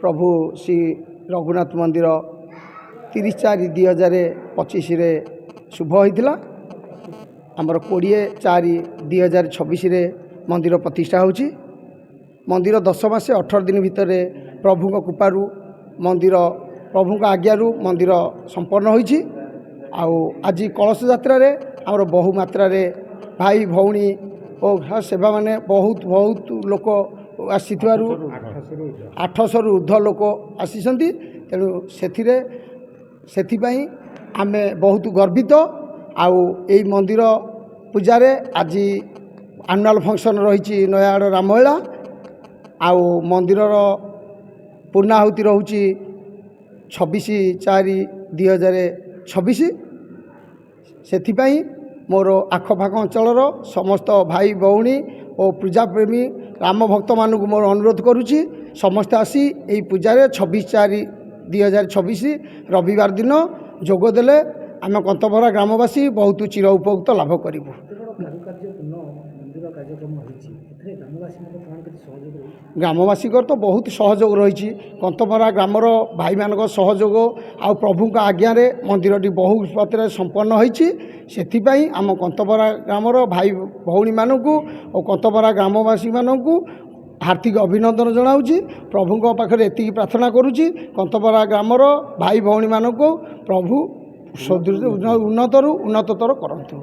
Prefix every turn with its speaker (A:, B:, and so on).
A: प्रभु श्री रघुनाथ मंदिर 30/4/2025 शुभ होता आमर 20/4/2026 मंदिर प्रतिष्ठा होची। मंदिर 10 मास 18 दिन भितर प्रभु कृपारू मंदिर प्रभु आज्ञारू मंदिर संपन्न होईची। आज कलश यात्रा रे आमर बहु मात्रा रे भाई भौणी और सेवा माने बहुत बहुत लोक आसीथिबारु 800 रु ऊर्ध्व लोक आसीसंती। तेणु सेथिपाई आमे बहुत गर्वित। एई मंदिर पूजार आज एनुअल फंक्शन रही नयागढ़ रामलीला मंदिर पूर्णाहुति रोची 26/4/2026। सेथिपाई मोर आखपाख अंचलर समस्त भाई भौणी और पूजाप्रेमी राम भक्त मानक मोर अनुरोध करुच्ची समस्ते आसी यही पूजार 26/4/2026 रविवार दिन जोगदेले आम कंतपरा ग्रामवासी बहुत चिर उपकृत लाभ करूँ। ग्रामवासी तो बहुत सहयोग रही कंतपरा ग्रामर भाई मान सहयोग आ प्रभु आज्ञा मंदिरटी बहु मात्रा संपन्न होती। सेथिपाई आम कंतपरा ग्रामर भाई भौणी मानक और कंतपरा ग्रामवासी मानक हार्दिक अभिनंदन जनाऊँगी। प्रभु पाखे एति प्रार्थना करुँची कंतपरा ग्रामर भाई भौणी मानक प्रभु उन्नतरू उन्नततर करंतु।